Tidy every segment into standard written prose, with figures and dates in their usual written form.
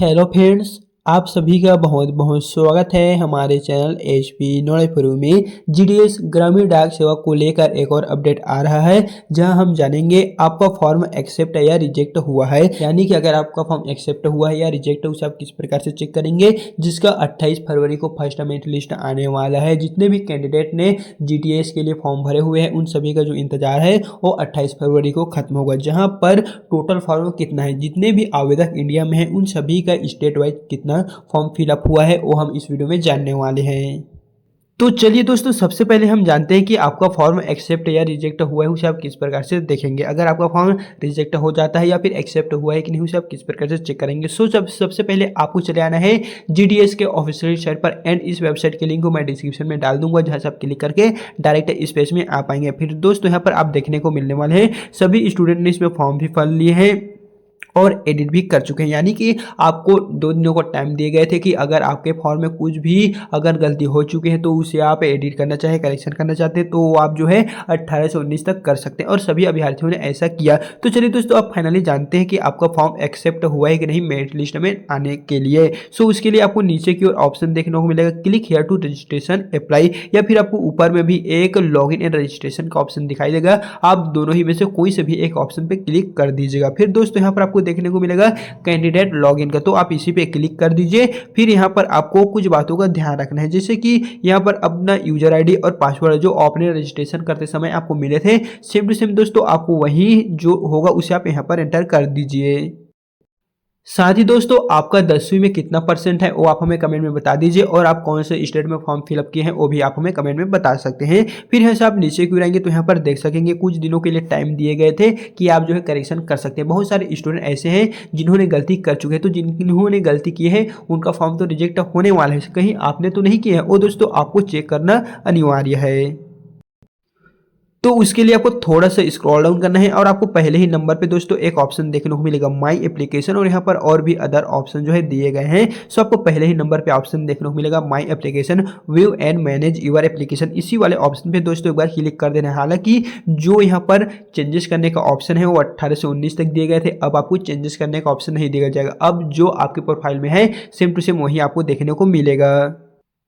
Hello friends, आप सभी का बहुत बहुत स्वागत है हमारे चैनल एचपी नॉलेज प्रो में। जीडीएस ग्रामीण डाक सेवा को लेकर एक और अपडेट आ रहा है, जहां हम जानेंगे आपका फॉर्म एक्सेप्ट या रिजेक्ट हुआ है। यानी कि अगर आपका फॉर्म एक्सेप्ट हुआ है या रिजेक्ट है उसे आप किस प्रकार से चेक करेंगे, जिसका 28 फरवरी को फर्स्ट मेरिट लिस्ट आने वाला है। जितने भी कैंडिडेट ने जीडीएस के लिए फॉर्म भरे हुए हैं उन सभी का जो इंतजार है वो 28 फरवरी को खत्म होगा। जहां पर टोटल फॉर्म कितना है, जितने भी आवेदक इंडिया में हैं उन सभी का स्टेट वाइज कितना फॉर्म फिलअप हुआ है वो हम इस वीडियो में जानने वाले हैं। तो चलिए दोस्तों, सबसे पहले हम जानते हैं कि आपका फॉर्म एक्सेप्ट या रिजेक्ट हुआ है उसे आप किस प्रकार से देखेंगे। अगर आपका फॉर्म रिजेक्ट हो जाता है या फिर एक्सेप्ट हुआ है कि नहीं उसे आप किस प्रकार से चेक करेंगे। सबसे पहले आपको चले आना है जीडीएस के ऑफिशियल साइट पर, एंड इस वेबसाइट के लिंक को मैं डिस्क्रिप्शन में डाल दूंगा, जहां से आप क्लिक करके डायरेक्ट इस पेज में आ पाएंगे। फिर दोस्तों यहाँ पर आप देखने को मिलने वाले हैं सभी स्टूडेंट ने इसमें फॉर्म भी भर लिए हैं और एडिट भी कर चुके हैं। यानी कि आपको 2 दिनों का टाइम दिए गए थे कि अगर आपके फॉर्म में कुछ भी अगर गलती हो चुकी है तो उसे आप एडिट करना चाहे, करेक्शन करना चाहते हैं तो आप जो है 18 से 19 तक कर सकते हैं, और सभी अभ्यर्थियों ने ऐसा किया। तो चलिए दोस्तों, आप फाइनली जानते हैं कि आपका फॉर्म एक्सेप्ट हुआ है कि नहीं मेरिट लिस्ट में आने के लिए। सो उसके लिए आपको नीचे की ओर ऑप्शन देखने को मिलेगा, click here to registration apply, या फिर आपको ऊपर में भी एक लॉग इन एंड रजिस्ट्रेशन का ऑप्शन दिखाई देगा। आप दोनों ही में से कोई से भी एक ऑप्शन पे क्लिक कर दीजिएगा। फिर दोस्तों यहाँ पर आपको देखने को मिलेगा कैंडिडेट लॉगिन का, तो आप इसी पे क्लिक कर दीजिए। फिर यहाँ पर आपको कुछ बातों का ध्यान रखना है, जैसे कि यहाँ पर अपना यूजर आईडी और पासवर्ड जो आपने रजिस्ट्रेशन करते समय आपको मिले थे सेम टू सेम दोस्तों आपको वही जो होगा उसे आप यहाँ पर एंटर कर दीजिए। साथ ही दोस्तों आपका 10वीं में कितना परसेंट है वो आप हमें कमेंट में बता दीजिए, और आप कौन से स्टेट में फॉर्म फिलअप किए हैं वो भी आप हमें कमेंट में बता सकते हैं। फिर यहाँ से आप नीचे क्यों आएंगे तो यहाँ पर देख सकेंगे कुछ दिनों के लिए टाइम दिए गए थे कि आप जो है करेक्शन कर सकते हैं। बहुत सारे स्टूडेंट ऐसे हैं जिन्होंने गलती कर चुके हैं, तो जिन्होंने गलती की है उनका फॉर्म तो रिजेक्ट होने वाला है, कहीं आपने तो नहीं किया है, वो दोस्तों आपको चेक करना अनिवार्य है। तो उसके लिए आपको थोड़ा सा स्क्रॉल डाउन करना है और आपको पहले ही नंबर पे दोस्तों एक ऑप्शन देखने को मिलेगा माई एप्लीकेशन, और यहाँ पर और भी अदर ऑप्शन जो है दिए गए हैं। सो आपको पहले ही नंबर पे ऑप्शन देखने को मिलेगा my application, view and manage your application. इसी वाले ऑप्शन पे दोस्तों एक बार क्लिक कर देना है। हालांकि जो यहाँ पर चेंजेस करने का ऑप्शन है वो 18 से 19 तक दिए गए थे, अब आपको चेंजेस करने का ऑप्शन नहीं दिया जाएगा। अब जो आपके प्रोफाइल में है सेम टू सेम वही आपको देखने को मिलेगा।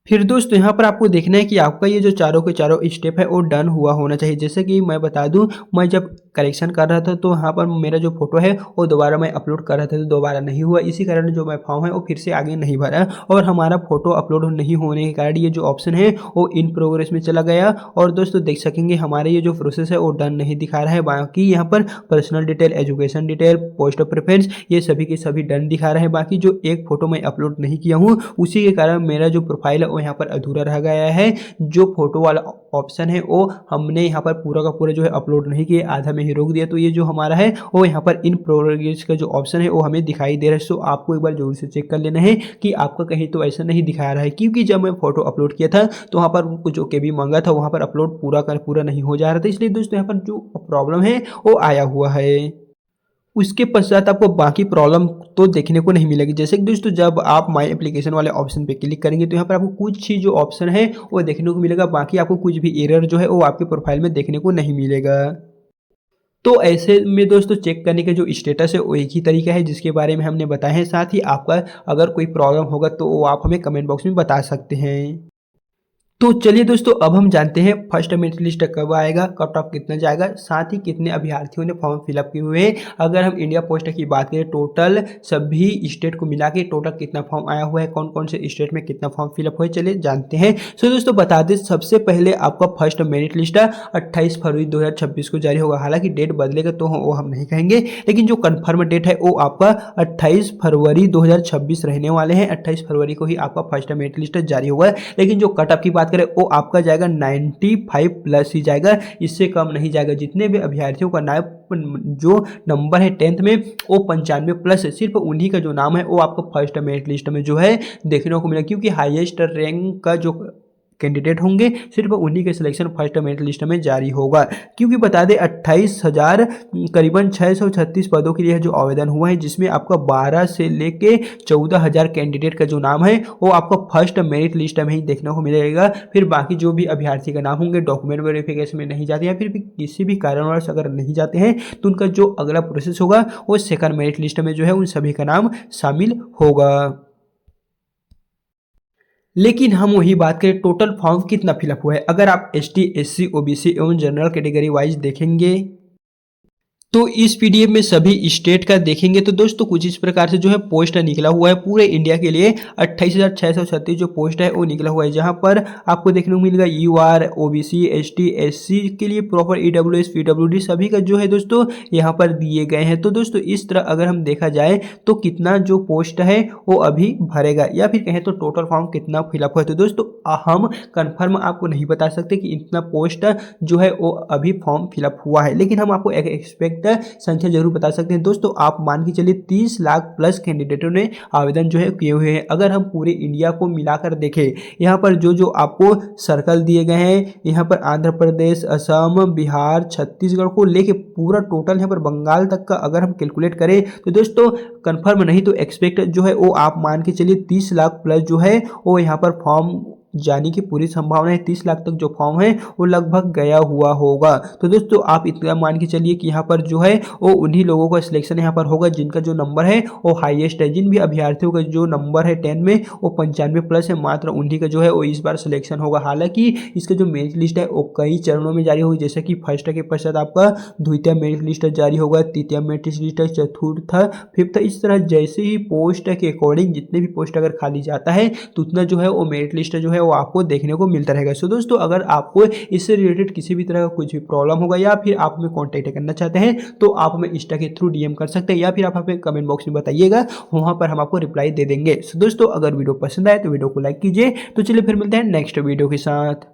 फिर दोस्तों यहाँ पर आपको देखना है कि आपका ये जो चारों के चारों स्टेप है वो डन हुआ होना चाहिए। जैसे कि मैं बता दूं, मैं जब करेक्शन कर रहा था तो यहाँ पर मेरा जो फोटो है वो दोबारा मैं अपलोड कर रहा था तो दोबारा नहीं हुआ, इसी कारण जो मैं फॉर्म है वो फिर से आगे नहीं भरा, और हमारा फोटो अपलोड नहीं होने के कारण ये जो ऑप्शन है वो इन प्रोग्रेस में चला गया। और दोस्तों देख सकेंगे हमारे ये जो प्रोसेस है वो डन नहीं दिखा रहा है, बाकी यहाँ पर personal detail, education detail, post of preference ये सभी के सभी डन दिखा रहा है। बाकी जो एक फोटो मैं अपलोड नहीं किया हूँ उसी के कारण मेरा जो प्रोफाइल है वो यहाँ पर अधूरा रह गया है। जो फोटो वाला ऑप्शन है वो हमने यहाँ पर पूरा का पूरा जो है अपलोड नहीं किया, आधा में ही रोक दिया, तो ये जो हमारा है वो यहाँ पर इन प्रोग्रेस का जो ऑप्शन है वो हमें दिखाई दे रहा है। सो आपको एक बार जरूर से चेक कर लेना है कि आपका कहीं तो ऐसा नहीं दिखा रहा है, क्योंकि जब मैं फोटो अपलोड किया था तो वहाँ पर कुछ जो केबी मांगा था वहाँ पर अपलोड पूरा नहीं हो जा रहा था, इसलिए दोस्तों यहाँ पर जो प्रॉब्लम है वो आया हुआ है। उसके पश्चात आपको बाकी प्रॉब्लम तो देखने को नहीं मिलेगी। जैसे कि दोस्तों जब आप माई एप्लीकेशन वाले ऑप्शन पे क्लिक करेंगे तो यहाँ पर आपको कुछ ही जो ऑप्शन है वो देखने को मिलेगा, बाकी आपको कुछ भी एरर जो है वो आपके प्रोफाइल में देखने को नहीं मिलेगा। तो ऐसे में दोस्तों चेक करने का जो स्टेटस है वो एक ही तरीका है जिसके बारे में हमने बताया है। साथ ही आपका अगर कोई प्रॉब्लम होगा तो वो आप हमें कमेंट बॉक्स में बता सकते हैं। तो चलिए दोस्तों, अब हम जानते हैं फर्स्ट मेरिट लिस्ट कब आएगा, कट ऑफ कितना जाएगा, साथ ही कितने अभ्यर्थियों ने फॉर्म फिलअप किए हुए हैं। अगर हम इंडिया पोस्ट की बात करें टोटल सभी स्टेट को मिला के टोटल कितना फॉर्म आया हुआ है, कौन कौन से स्टेट में कितना फॉर्म फिलअप हुआ है, चलिए जानते हैं। सो दोस्तों बता दें, सबसे पहले आपका फर्स्ट मेरिट लिस्ट 28 फरवरी 2026 को जारी होगा। हालांकि डेट बदलेगा तो वो हम नहीं कहेंगे, लेकिन जो कन्फर्म डेट है वो आपका 28 फरवरी 2026 रहने वाले हैं। 28 फरवरी को ही आपका फर्स्ट मेरिट लिस्ट जारी होगा, लेकिन जो कट ऑफ की बात करें वो आपका जाएगा 95 प्लस ही जाएगा, इससे कम नहीं जाएगा। जितने भी अभ्यर्थियों का जो नंबर है 10th में वो 95 प्लस है, सिर्फ उन्हीं का जो नाम है वो आपको फर्स्ट मेरिट लिस्ट में जो है देखने को मिलेगा, क्योंकि हाईएस्ट रैंक का जो कैंडिडेट होंगे, सिर्फ उन्हीं के सिलेक्शन फर्स्ट मेरिट लिस्ट में जारी होगा। क्योंकि बता दें 28,000 करीबन 636 पदों के लिए जो आवेदन हुआ है, जिसमें आपका 12 से लेके 14,000 कैंडिडेट का जो नाम है वो आपको फर्स्ट मेरिट लिस्ट में ही देखने को मिलेगा। फिर बाकी जो भी अभ्यर्थी का नाम होंगे डॉक्यूमेंट वेरिफिकेशन में नहीं जाते हैं, फिर भी किसी भी कारणवश अगर नहीं जाते हैं तो उनका जो अगला प्रोसेस होगा वो सेकंड मेरिट लिस्ट में जो है उन सभी का नाम शामिल होगा। लेकिन हम वही बात करें टोटल फॉर्म कितना फिलअप हुआ है। अगर आप एसटी, एससी, ओबीसी एवं जनरल कैटेगरी वाइज देखेंगे तो इस पीडीएफ में सभी स्टेट का देखेंगे तो दोस्तों कुछ इस प्रकार से जो है पोस्ट निकला हुआ है। पूरे इंडिया के लिए 28,636 जो पोस्ट है वो निकला हुआ है, जहां पर आपको देखने को मिलेगा यूआर, ओबीसी, एसटी, एससी के लिए प्रॉपर ईडब्ल्यूएस, पीडब्ल्यूडी सभी का जो है दोस्तों यहाँ पर दिए गए हैं। तो दोस्तों इस तरह अगर हम देखा जाए तो कितना जो पोस्ट है वो अभी भरेगा, या फिर कहें तो टोटल फॉर्म कितना फिलअप है। तो दोस्तों हम कन्फर्म आपको नहीं बता सकते कि इतना पोस्ट जो है वो अभी फॉर्म फिलअप हुआ है, लेकिन हम आपको एक एक्सपेक्ट संख्या जरूर बता सकते हैं। दोस्तों आप मान के चलिए 30 लाख प्लस कैंडिडेटों ने आवेदन जो है किए हुए हैं। अगर हम पूरे इंडिया को मिलाकर देखें, यहाँ पर जो जो आपको सर्कल दिए गए हैं, यहाँ पर आंध्र प्रदेश, असम, बिहार, छत्तीसगढ़ को लेके पूरा टोटल यहाँ पर बंगाल तक का अगर हम कैलकुलेट करें तो दोस्तों कंफर्म नहीं तो एक्सपेक्ट जो है वो आप मान के चलिए 30 लाख प्लस जो है वो यहाँ पर फॉर्म जाने की पूरी संभावना है। 30 लाख तक जो फॉर्म है वो लगभग गया हुआ होगा। तो दोस्तों आप इतना मान के चलिए कि यहाँ पर जो है वो उन्हीं लोगों का सिलेक्शन यहाँ पर होगा जिनका जो नंबर है वो हाईएस्ट है। जिन भी अभ्यर्थियों का जो नंबर है 10 में वो 95 प्लस है, मात्र उन्हीं का जो है वो इस बार सिलेक्शन होगा। हालांकि इसका जो मेरिट लिस्ट है वो कई चरणों में जारी होगी, जैसे कि फर्स्ट के पश्चात आपका द्वितीय मेरिट लिस्ट जारी होगा, तृतीय मेरिट लिस्ट, चतुर्थ, फिफ्थ, इस तरह जैसे ही पोस्ट के अकॉर्डिंग जितने भी पोस्ट अगर खाली जाता है तो उतना जो है वो मेरिट लिस्ट जो है वो आपको देखने को मिलता रहेगा। सो दोस्तों अगर आपको इससे रिलेटेड किसी भी तरह का कुछ भी प्रॉब्लम होगा या फिर आप हमें कॉन्टैक्ट करना चाहते हैं तो आप हमें इंस्टा के थ्रू डीएम कर सकते हैं, या फिर आप हमें कमेंट बॉक्स में बताइएगा, वहां पर हम आपको रिप्लाई दे देंगे। सो दोस्तों अगर वीडियो पसंद आए तो वीडियो को लाइक कीजिए। तो चलिए फिर मिलते हैं नेक्स्ट वीडियो के साथ।